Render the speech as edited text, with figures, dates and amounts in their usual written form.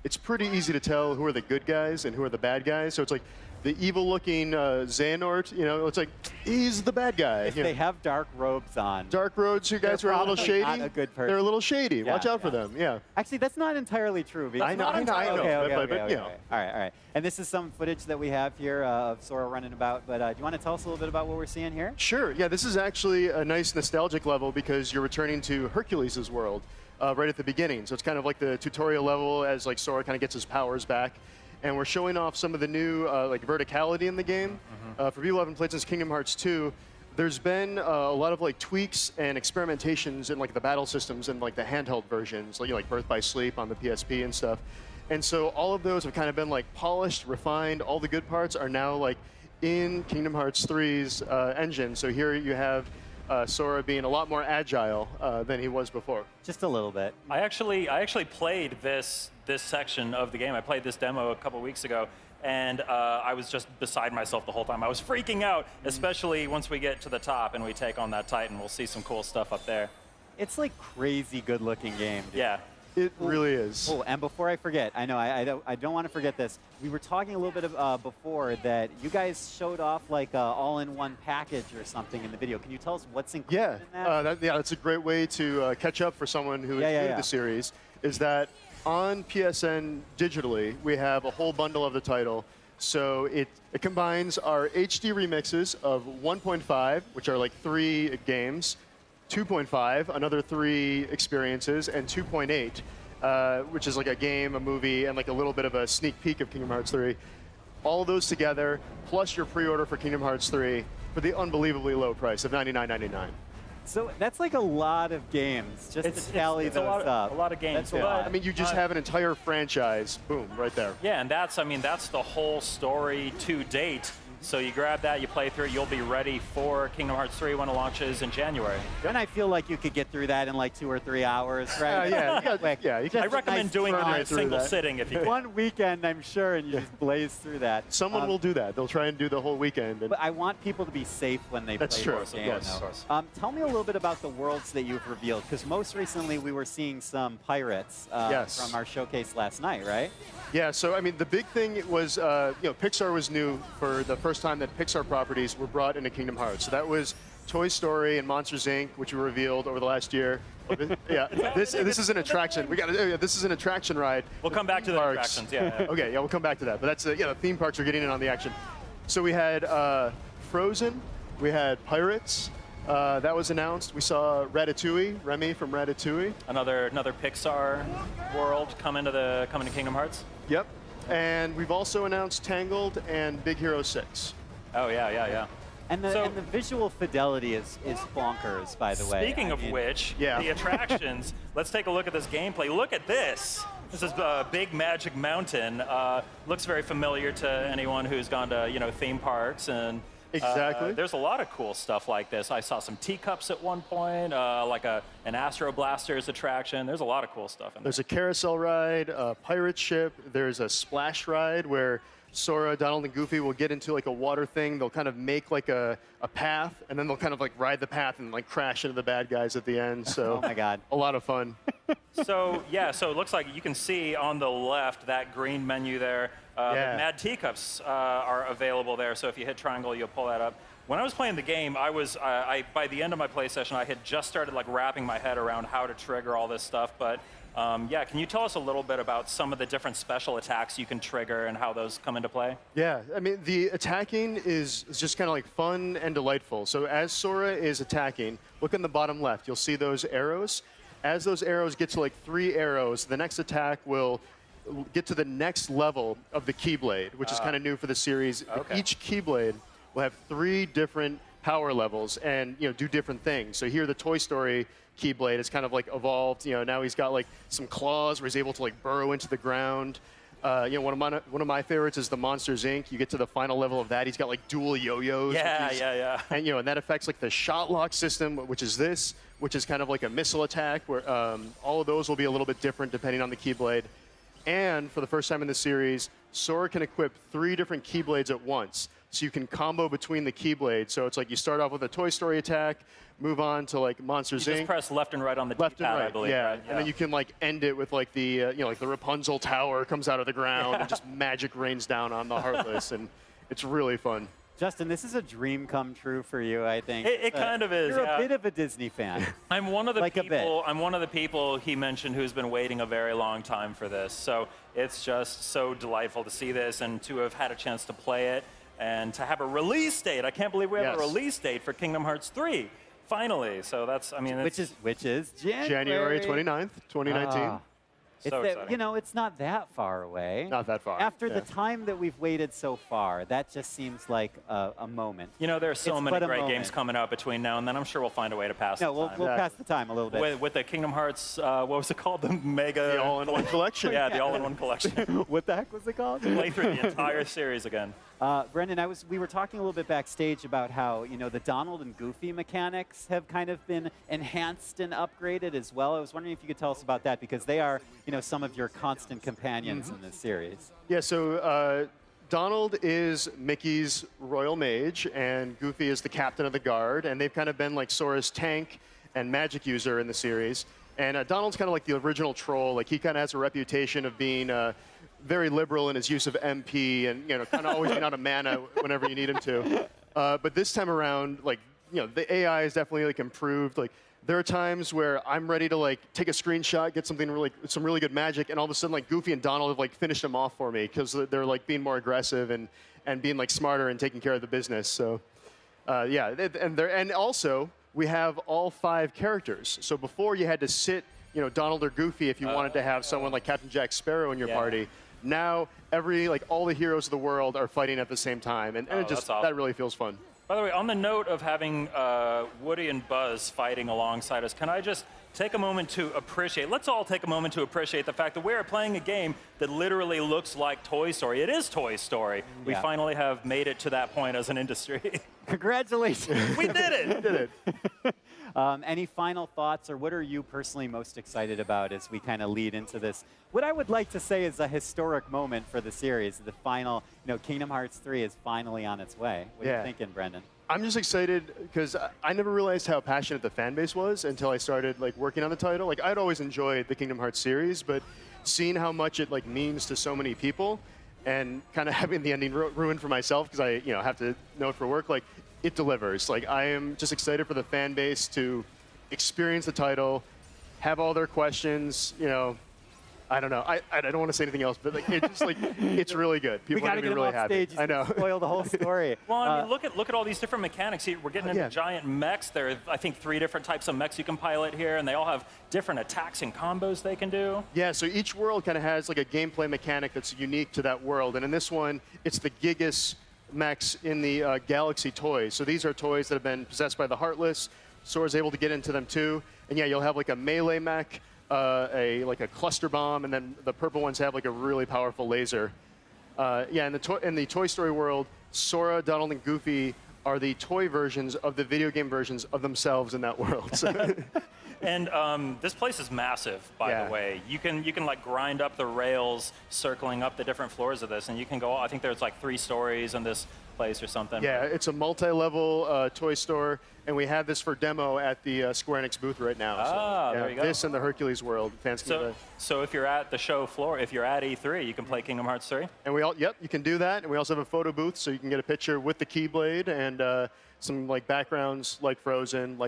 it's pretty easy to tell who are the good guys and who are the bad guys. So it's like the evil-looking Xehanort, it's like, he's the bad guy. If they have dark robes on. Dark robes, you guys are a little shady. Not a good person. They're a little shady. Yeah, Watch out for them, yeah. Actually, that's not entirely true. I know. Okay. All right. And this is some footage that we have here of Sora running about. But do you want to tell us a little bit about what we're seeing here? Sure. Yeah, this is actually a nice nostalgic level because you're returning to Hercules' world right at the beginning. So it's kind of like the tutorial level as like Sora kind of gets his powers back. And we're showing off some of the new like verticality in the game. For people who haven't played since Kingdom Hearts 2, there's been a lot of like tweaks and experimentations in like the battle systems and like the handheld versions, like Birth by Sleep on the PSP and stuff. And so all of those have kind of been like polished, refined. All the good parts are now like in Kingdom Hearts 3's engine. So here you have Sora being a lot more agile than he was before. Just a little bit. I actually played this section of the game. I played this demo a couple weeks ago, and I was just beside myself the whole time. I was freaking out, especially once we get to the top and we take on that Titan. We'll see some cool stuff up there. It's like crazy good-looking game, dude. Yeah. It really is. Oh, and before I forget, I know I don't want to forget this. We were talking a little bit before that you guys showed off like a all-in-one package or something in the video. Can you tell us what's included in that? That's a great way to catch up for someone who is new to the series. Is that on PSN digitally, we have a whole bundle of the title. So it combines our HD remixes of 1.5, which are like 3 games, 2.5, another 3 experiences, and 2.8, which is like a game, a movie, and like a little bit of a sneak peek of Kingdom Hearts 3. All of those together, plus your pre-order for Kingdom Hearts 3 for the unbelievably low price of $99.99. So that's like a lot of games just to tally those up. A lot of games. That's a lot. I mean, you just have an entire franchise, boom, right there. Yeah, and that's the whole story to date. So you grab that, you play through it, you'll be ready for Kingdom Hearts 3 when it launches in January. And I feel like you could get through that in like 2 or 3 hours, right? I recommend doing it in a single sitting if you can. One weekend, I'm sure, and you just blaze through that. Someone will do that. They'll try and do the whole weekend. But I want people to be safe when they play this game. Yes. Tell me a little bit about the worlds that you've revealed, because most recently we were seeing some pirates from our showcase last night, right? Yeah, so I mean, the big thing was, Pixar was new for the first time that Pixar properties were brought into Kingdom Hearts. So that was Toy Story and Monsters Inc., which we revealed over the last year. This is an attraction. This is an attraction ride. We'll come back to the attractions. Okay, we'll come back to that. But that's the theme parks are getting in on the action. So we had Frozen, we had Pirates. That was announced. We saw Ratatouille, Remy from Ratatouille. Another Pixar world coming to Kingdom Hearts. Yep. And we've also announced Tangled and Big Hero 6. Oh yeah. And the visual fidelity is bonkers, by the way. Speaking of which, the attractions. Let's take a look at this gameplay. Look at this. This is Big Magic Mountain. Looks very familiar to anyone who's gone to theme parks and. Exactly. There's a lot of cool stuff like this. I saw some teacups at one point, like an Astro Blasters attraction. There's a lot of cool stuff in there. There's a carousel ride, a pirate ship. There's a splash ride where Sora, Donald, and Goofy will get into like a water thing. They'll kind of make like a path, and then they'll kind of like ride the path and like crash into the bad guys at the end. So oh my God, a lot of fun. So it looks like you can see on the left that green menu there. The Mad Teacups are available there. So if you hit triangle, you'll pull that up. When I was playing the game, by the end of my play session, I had just started like wrapping my head around how to trigger all this stuff. But can you tell us a little bit about some of the different special attacks you can trigger and how those come into play? Yeah, I mean, the attacking is just kind of like fun and delightful. So as Sora is attacking, look in the bottom left. You'll see those arrows. As those arrows get to like 3 arrows, the next attack will get to the next level of the Keyblade, which is kind of new for the series. Okay. Each Keyblade will have 3 different power levels and do different things. So here the Toy Story Keyblade is kind of like evolved. Now he's got like some claws where he's able to like burrow into the ground. One of my favorites is the Monsters Inc. You get to the final level of that, he's got like dual yo-yos. Yeah. And that affects like the shot lock system, which is kind of like a missile attack, where all of those will be a little bit different depending on the Keyblade. And for the first time in the series, Sora can equip 3 different Keyblades at once. so you can combo between the Keyblades. So it's like you start off with a Toy Story attack, move on to like Monsters Inc. Just press left and right on the left D-pad, and right, I believe. yeah. Right? And then you can like end it with like the you know, like the Rapunzel tower comes out of the ground and just magic rains down on the Heartless, and it's really fun. Justin, this is a dream come true for you, I think. It kind of is. You're yeah. a bit of a Disney fan. I'm one of the Like a people. bit. I'm one of the people he mentioned who's been waiting a very long time for this. So it's just so delightful to see this and to have had a chance to play it and to have a release date. I can't believe we have a Yes. release date for Kingdom Hearts 3. Finally. So that's. I mean, which is January 29th, 2019. Ah. So exciting. You know, it's not that far away. Not that far. After yeah. the time that we've waited so far, that just seems like a moment. You know, there are so It's many but a great games moment. coming out between now and then. I'm sure we'll find a way to pass No, the we'll time. pass the time a little bit. With the Kingdom Hearts, what was it called? The Mega... The all-in-one collection. Yeah, the all-in-one collection. What the heck was it called? Play through the entire series again. Brendan, we were talking a little bit backstage about how, you know, the Donald and Goofy mechanics have kind of been enhanced and upgraded as well. I was wondering if you could tell us about that, because they are, you know, some of your constant companions in this series. Yeah, so Donald is Mickey's royal mage, and Goofy is the captain of the guard, and they've kind of been like Sora's tank and magic user in the series. And Donald's kind of like the original troll. Like, he kind of has a reputation of being very liberal in his use of MP, and, you know, kind of always being out of mana whenever you need him to. But this time around, like, you know, the AI is definitely like improved. Like, there are times where I'm ready to like take a screenshot, get some really good magic, and all of a sudden like Goofy and Donald have like finished them off for me because they're like being more aggressive and being like smarter and taking care of the business. So yeah, and also we have all 5 characters. So before you had to sit, you know, Donald or Goofy if you wanted to have someone like Captain Jack Sparrow in your party. Now all the heroes of the world are fighting at the same time, and it just awesome. that really feels fun. By the way, on the note of having Woody and Buzz fighting alongside us, can I just take a moment to appreciate, let's all take a moment to appreciate the fact that we are playing a game that literally looks like Toy Story. It is Toy Story. We finally have made it to that point as an industry. Congratulations. We did it. We did it. Any final thoughts, or what are you personally most excited about as we kind of lead into this? What I would like to say is a historic moment for the series. The final, you know, Kingdom Hearts 3 is finally on its way. What are you thinking, Brendan? I'm just excited because I never realized how passionate the fan base was until I started like working on the title. Like, I'd always enjoyed the Kingdom Hearts series, but seeing how much it like means to so many people, and kind of having the ending ruined for myself because I, you know, have to know it for work, like, it delivers. Like, I am just excited for the fan base to experience the title, have all their questions, you know. I don't know. I don't want to say anything else, but like, it's just like, it's really good. People We are got to going to get be really him off happy. stage. I know. Spoil the whole story. Well, I mean, look at all these different mechanics here. We're getting into giant mechs. There are, I think, 3 different types of mechs you can pilot here, and they all have different attacks and combos they can do. Yeah, so each world kind of has like a gameplay mechanic that's unique to that world. And in this one, it's the Gigas mechs in the Galaxy toys. So these are toys that have been possessed by the Heartless. Sora's able to get into them too. And yeah, you'll have like a melee mech, like a cluster bomb, and then the purple ones have like a really powerful laser. Yeah, in the Toy Story world, Sora, Donald, and Goofy are the toy versions of the video game versions of themselves in that world. So And this place is massive, by the way. You can like grind up the rails, circling up the different floors of this, and you can go. I think there's like 3 stories in this place or something. yeah, it's a multi-level toy store, and we have this for demo at the Square Enix booth right now. So, there you go. This and the Hercules world. Fans can So if you're at the show floor, if you're at E3, you can play Kingdom Hearts 3. and you can do that, and we also have a photo booth, so you can get a picture with the Keyblade and some like backgrounds like Frozen, like